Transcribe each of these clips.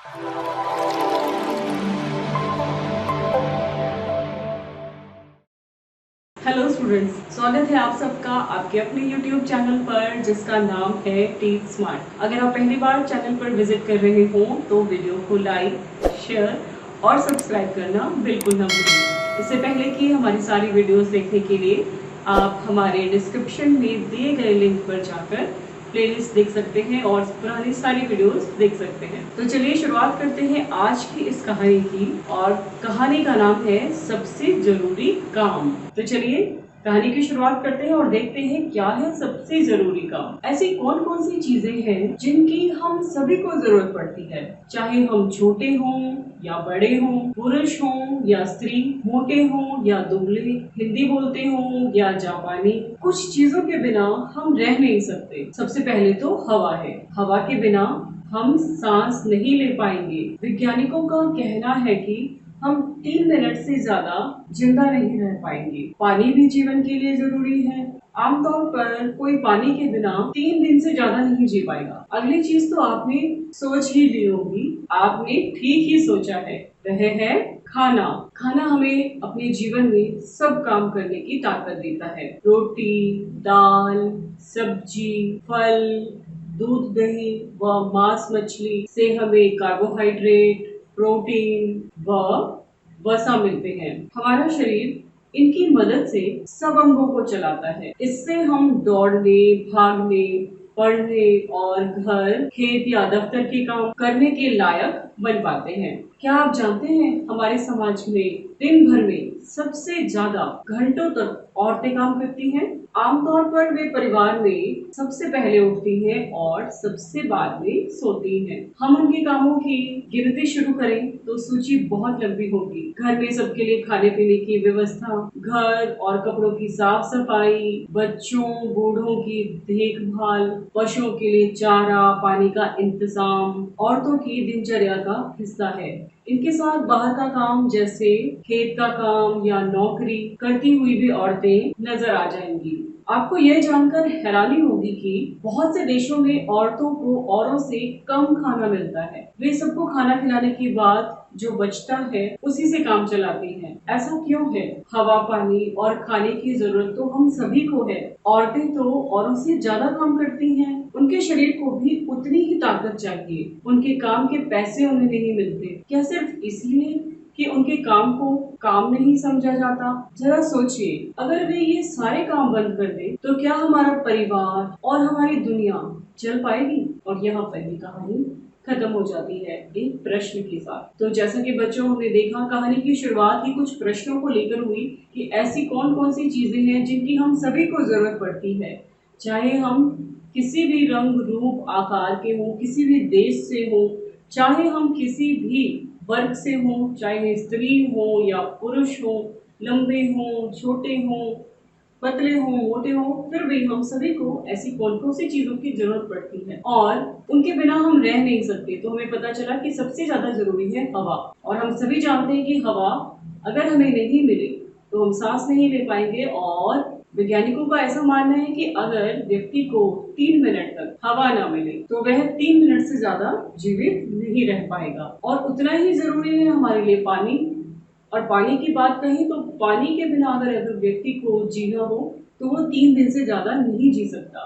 Hello students, स्वागत है आप सबका आपके अपने YouTube चैनल पर जिसका नाम है टीच स्मार्ट। अगर आप पहली बार चैनल पर विजिट कर रहे हो तो वीडियो को लाइक, शेयर और सब्सक्राइब करना बिल्कुल ना भूलें। इससे पहले कि हमारी सारी वीडियोस देखने के लिए आप हमारे डिस्क्रिप्शन में दिए गए लिंक पर जाकर प्लेलिस्ट देख सकते हैं और पुरानी सारी वीडियोस देख सकते हैं। तो चलिए शुरुआत करते हैं आज की इस कहानी की, और कहानी का नाम है सबसे जरूरी काम। तो चलिए कहानी की शुरुआत करते हैं और देखते हैं क्या है सबसे जरूरी काम। ऐसी कौन कौन सी चीजें हैं जिनकी हम सभी को जरूरत पड़ती है, चाहे हम छोटे हों या बड़े हों, पुरुष हों या स्त्री, मोटे हों या दुबले, हिंदी बोलते हों या जापानी। कुछ चीजों के बिना हम रह नहीं सकते। सबसे पहले तो हवा है। हवा के बिना हम सांस नहीं ले पाएंगे। वैज्ञानिकों का कहना है कि हम 3 मिनट से ज्यादा जिंदा नहीं रह पाएंगे। पानी भी जीवन के लिए जरूरी है। आमतौर पर कोई पानी के बिना 3 दिन से ज्यादा नहीं जी पाएगा। अगली चीज तो आपने सोच ही ली होगी, आपने ठीक ही सोचा है, वह है खाना। खाना हमें अपने जीवन में सब काम करने की ताकत देता है। रोटी, दाल, सब्जी, फल, दूध, दही व मांस मछली से हमें कार्बोहाइड्रेट, प्रोटीन व वसा मिलते हैं। हमारा शरीर इनकी मदद से सब अंगों को चलाता है। इससे हम दौड़ने, भागने, पढ़ने और घर, खेत या दफ्तर के काम करने के लायक बन पाते हैं। क्या आप जानते हैं हमारे समाज में दिन भर में सबसे ज्यादा घंटों तक औरतें काम करती हैं? आमतौर पर वे परिवार में सबसे पहले उठती हैं और सबसे बाद में सोती हैं। हम उनके कामों की गिनती शुरू करें तो सूची बहुत लंबी होगी। घर में सबके लिए खाने पीने की व्यवस्था, घर और कपड़ों की साफ सफाई, बच्चों बूढ़ों की देखभाल, पशुओं के लिए चारा, पानी का इंतजाम औरतों की दिनचर्या का हिस्सा है। इनके साथ बाहर का काम जैसे खेत का काम या नौकरी करती हुई भी औरतें नजर आ जाएंगी। आपको यह जानकर हैरानी होगी कि बहुत से देशों में औरतों को औरों से कम खाना मिलता है। वे सबको खाना खिलाने के बाद जो बचता है उसी से काम चलाती हैं। ऐसा क्यों है? हवा, पानी और खाने की जरूरत तो हम सभी को है। औरतें तो औरों से ज्यादा काम करती हैं। उनके शरीर को भी उतनी ही ताकत चाहिए। उनके काम के पैसे उन्हें नहीं मिलते। क्या सिर्फ इसलिए कि उनके काम को काम नहीं समझा जाता? जरा सोचिए, अगर वे ये सारे काम बंद कर दे तो क्या हमारा परिवार और हमारी दुनिया चल पाएगी? और यहाँ पहली कहानी खत्म हो जाती है एक प्रश्न के साथ। तो जैसा कि बच्चों हमने देखा, कहानी की शुरुआत ही कुछ प्रश्नों को लेकर हुई कि ऐसी कौन कौन सी चीजें हैं जिनकी हम सभी को जरूरत पड़ती है, चाहे हम किसी भी रंग, रूप, आकार के हों, किसी भी देश से हो, चाहे हम किसी भी वर्ग से हो, चाहे स्त्री हो या पुरुष हो, लंबे हो, छोटे हो, पतले हो, मोटे हो, फिर भी हम सभी को ऐसी कौन कौन सी चीजों की जरूरत पड़ती है और उनके बिना हम रह नहीं सकते। तो हमें पता चला कि सबसे ज्यादा जरूरी है हवा। और हम सभी जानते हैं कि हवा अगर हमें नहीं मिले तो हम सांस नहीं ले पाएंगे। और वैज्ञानिकों का ऐसा मानना है कि अगर व्यक्ति को 3 मिनट तक हवा न मिले तो वह 3 मिनट से ज्यादा जीवित नहीं रह पाएगा। और उतना ही जरूरी है हमारे लिए पानी। और पानी की बात कहें तो पानी के बिना अगर व्यक्ति को जीना हो तो वो 3 दिन से ज्यादा नहीं जी सकता।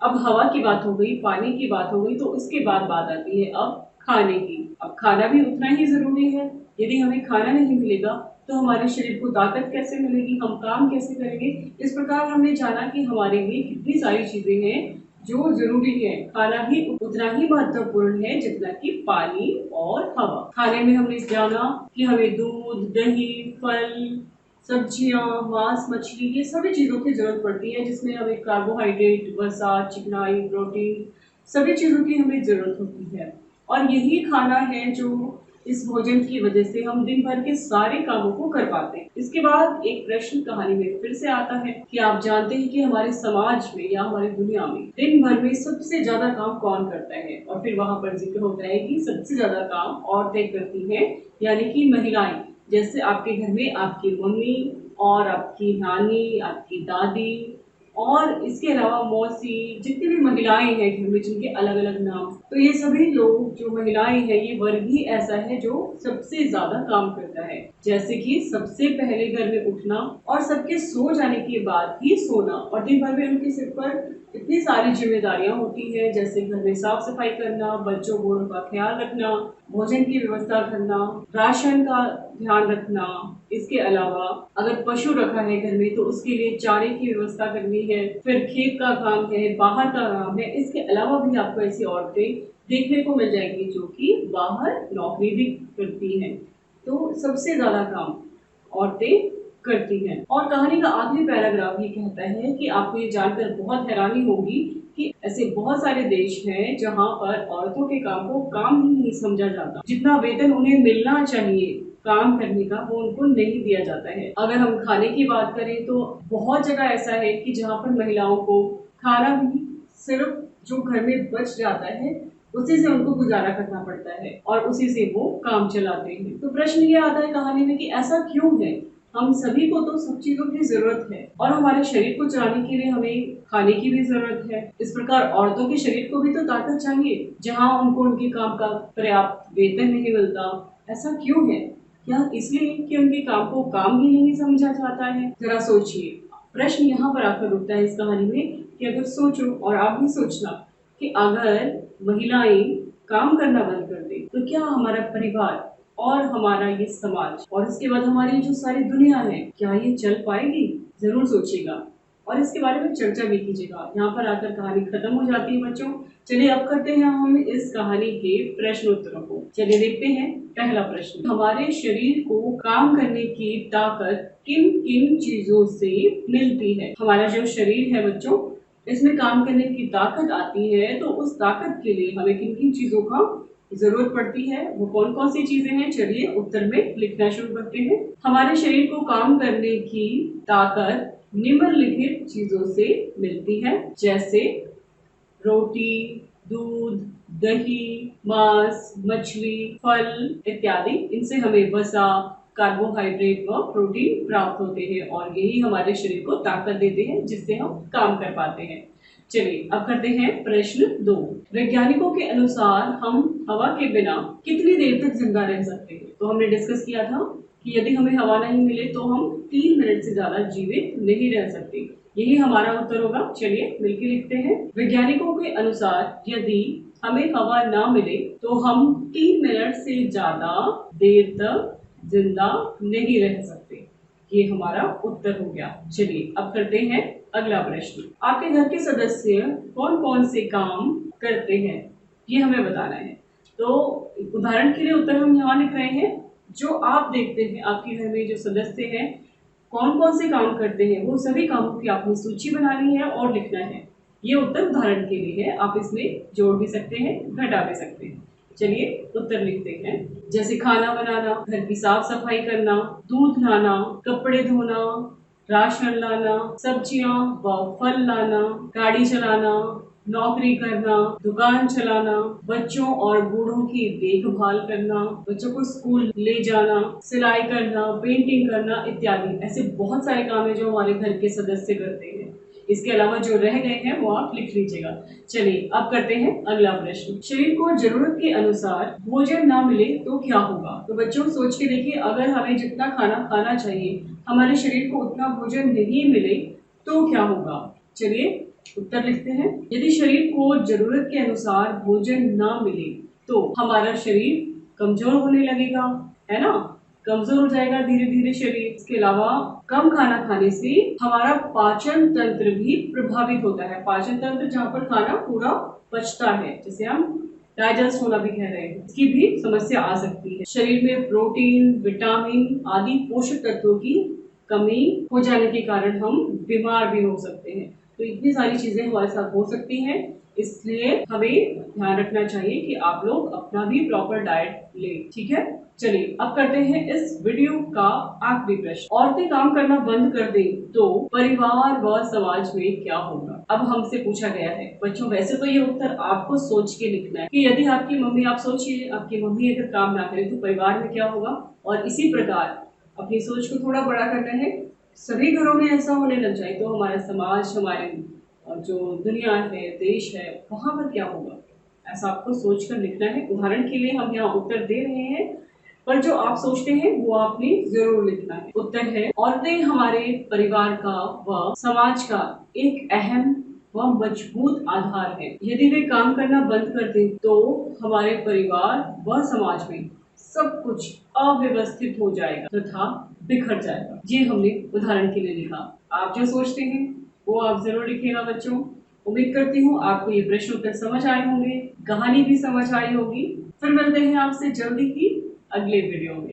अब हवा की बात हो गई, पानी की बात हो गई, तो उसके बाद बात आती है अब खाने की। अब खाना भी उतना ही जरूरी है। यदि हमें खाना नहीं मिलेगा तो हमारे शरीर को ताकत कैसे मिलेगी, हम काम कैसे करेंगे? इस प्रकार हमने जाना कि हमारे लिए कितनी सारी चीजें हैं जो जरूरी है। खाना भी उतना ही महत्वपूर्ण है जितना कि पानी और हवा। खाने में हमने जाना कि हमें दूध, दही, फल, सब्जियां, मांस, मछली, ये सभी चीजों की जरूरत पड़ती है जिसमें हमें कार्बोहाइड्रेट, वसा, चिकनाई, प्रोटीन, सभी चीजों की हमें जरूरत होती है। और यही खाना है जो इस भोजन की वजह से हम दिन भर के सारे कामों को कर पाते हैं। इसके बाद एक प्रश्न कहानी में फिर से आता है कि आप जानते हैं कि हमारे समाज में या हमारी दुनिया में दिन भर में सबसे ज्यादा काम कौन करता है? और फिर वहां पर जिक्र होता है कि सबसे ज्यादा काम औरतें करती हैं, यानी कि महिलाएं। जैसे आपके घर में आपकी मम्मी और आपकी नानी, आपकी दादी और इसके अलावा मौसी, जितनी भी महिलाएं हैं घर में जिनके अलग अलग नाम, तो ये सभी लोग जो महिलाएं हैं ये वर्ग ही ऐसा है जो सबसे ज्यादा काम करता है। जैसे कि सबसे पहले घर में उठना और सबके सो जाने के बाद ही सोना, और दिन भर में उनके सिर पर इतनी सारी जिम्मेदारियां होती हैं, जैसे घर में साफ सफाई करना, बच्चों बूढ़ों का ख्याल रखना, भोजन की व्यवस्था करना, राशन का ध्यान रखना। इसके अलावा अगर पशु रखा है घर में तो उसके लिए चारे की व्यवस्था करनी है, फिर खेत का काम है, बाहर का काम है। इसके अलावा भी आपको ऐसी औरतें देखने को मिल जाएगी जो कि बाहर नौकरी भी करती हैं। तो सबसे ज्यादा काम औरतें करती हैं। और कहानी का आखिरी पैराग्राफ ये कहता है कि आपको ये जानकर बहुत हैरानी होगी कि ऐसे बहुत सारे देश हैं जहां पर औरतों के काम को काम ही नहीं समझा जाता। जितना वेतन उन्हें मिलना चाहिए काम करने का वो उनको नहीं दिया जाता है। अगर हम खाने की बात करें तो बहुत जगह ऐसा है कि जहाँ पर महिलाओं को खाना भी सिर्फ जो घर में बच जाता है उसी से उनको गुजारा करना पड़ता है और उसी से वो काम चलाते हैं। तो प्रश्न ये आता है कहानी में कि ऐसा क्यों है? हम सभी को तो सब चीजों की जरूरत है और हमारे शरीर को चलाने के लिए हमें खाने की भी जरूरत है। इस प्रकार औरतों के शरीर को भी तो ताकत चाहिए, जहाँ उनको उनके काम का पर्याप्त वेतन नहीं मिलता। ऐसा क्यों है? क्या इसलिए कि उनके काम को काम ही नहीं समझा जाता है? जरा सोचिए। प्रश्न यहाँ पर आकर रुकता है इस कहानी में कि अगर सोचो और आप भी सोचना कि अगर महिलाएं काम करना बंद कर दे तो क्या हमारा परिवार और हमारा ये समाज और इसके बाद हमारी जो सारी दुनिया है क्या ये चल पाएगी? जरूर सोचिएगा और इसके बारे में चर्चा भी कीजिएगा। यहाँ पर आकर कहानी खत्म हो जाती है बच्चों। चलिए अब करते हैं हम इस कहानी के प्रश्न उत्तरों को। चलिए देखते हैं पहला प्रश्न। हमारे शरीर को काम करने की ताकत किन किन चीजों से मिलती है? हमारा जो शरीर है बच्चों इसमें काम करने की ताकत आती है, तो उस ताकत के लिए हमें किन किन चीजों का जरूरत पड़ती है, वो कौन कौन सी चीजें हैं? चलिए उत्तर में लिखना शुरू करते हैं। हमारे शरीर को काम करने की ताकत निम्नलिखित चीजों से मिलती है, जैसे रोटी, दूध, दही, मांस, मछली, फल इत्यादि। इनसे हमें वसा, कार्बोहाइड्रेट व प्रोटीन प्राप्त होते हैं और यही हमारे शरीर को ताकत देते हैं जिससे हम काम कर पाते हैं। चलिए अब करते हैं प्रश्न 2। वैज्ञानिकों के अनुसार हम हवा के बिना कितनी देर तक जिंदा रह सकते हैं? तो हमने डिस्कस किया था कि यदि हमें हवा नहीं मिले तो हम 3 मिनट से ज्यादा जीवित नहीं रह सकते। यही हमारा उत्तर होगा। चलिए मिलकर लिखते हैं। वैज्ञानिकों के अनुसार यदि हमें हवा ना मिले तो हम 3 मिनट से ज्यादा देर तक जिंदा नहीं रह सकते। ये हमारा उत्तर हो गया। चलिए अब करते हैं अगला प्रश्न। आपके घर के सदस्य कौन कौन से काम करते हैं ये हमें बताना है। तो उदाहरण के लिए उत्तर हम यहाँ लिख रहे हैं। जो आप देखते हैं आपके घर में जो सदस्य हैं कौन कौन से काम करते हैं वो सभी कामों की आपने सूची बनानी है और लिखना है। ये उत्तर उदाहरण के लिए है, आप इसमें जोड़ भी सकते हैं, घटा भी सकते हैं। चलिए उत्तर लिखते हैं। जैसे खाना बनाना, घर की साफ सफाई करना, दूध लाना, कपड़े धोना, राशन लाना, सब्जियां व फल लाना, गाड़ी चलाना, नौकरी करना, दुकान चलाना, बच्चों और बूढ़ों की देखभाल करना, बच्चों को स्कूल ले जाना, सिलाई करना, पेंटिंग करना इत्यादि। ऐसे बहुत सारे काम है जो हमारे घर के सदस्य करते हैं। इसके अलावा जो रह गए हैं वो आप लिख लीजिएगा। चलिए अब करते हैं अगला प्रश्न। शरीर को जरूरत के अनुसार भोजन ना मिले तो क्या होगा? तो बच्चों सोच के देखिए, अगर हमें जितना खाना खाना चाहिए हमारे शरीर को उतना भोजन नहीं मिले तो क्या होगा? चलिए उत्तर लिखते हैं। यदि शरीर को जरूरत के अनुसार भोजन ना मिले तो हमारा शरीर कमजोर होने लगेगा, है ना? कमजोर हो जाएगा धीरे धीरे शरीर। इसके अलावा कम खाना खाने से हमारा पाचन तंत्र भी प्रभावित होता है। पाचन तंत्र जहाँ पर खाना पूरा पचता है, जिसे हम डाइजेस्ट होना भी कह रहे हैं, इसकी भी समस्या आ सकती है। शरीर में प्रोटीन, विटामिन आदि पोषक तत्वों की कमी हो जाने के कारण हम बीमार भी हो सकते हैं। तो इतनी सारी चीजें हमारे साथ हो सकती हैं, इसलिए हमें ध्यान रखना चाहिए कि आप लोग अपना भी प्रॉपर डाइट लें। ठीक है, चलिए अब करते हैं इस वीडियो का आखिरी प्रश्न। औरतें काम करना बंद कर दें तो परिवार व समाज में क्या होगा? अब हमसे पूछा गया है बच्चों। वैसे तो ये उत्तर आपको सोच के लिखना है कि यदि आपकी मम्मी, आप सोचिए आपकी मम्मी अगर काम ना करे तो परिवार में क्या होगा, और इसी प्रकार अपनी सोच को थोड़ा बड़ा करना है। सभी घरों में ऐसा होने लग जाए तो हमारा समाज, हमारे जो दुनिया है, देश है, वहां पर क्या होगा? ऐसा आपको सोचकर लिखना है। उदाहरण के लिए हम यहाँ उत्तर दे रहे हैं, पर जो आप सोचते हैं वो आपने जरूर लिखना है। उत्तर है, औरतें हमारे परिवार का व समाज का एक अहम व मजबूत आधार है। यदि वे काम करना बंद कर दें तो हमारे परिवार व समाज में सब कुछ अव्यवस्थित हो जाएगा तथा बिखर जाएगा। ये हमने उदाहरण के लिए लिखा। आप जो सोचते हैं वो आप जरूर लिखिएगा बच्चों। उम्मीद करती हूँ आपको ये प्रश्न उत्तर समझ आए होंगे, कहानी भी समझ आई होगी। फिर मिलते हैं आपसे जल्दी ही अगले वीडियो में।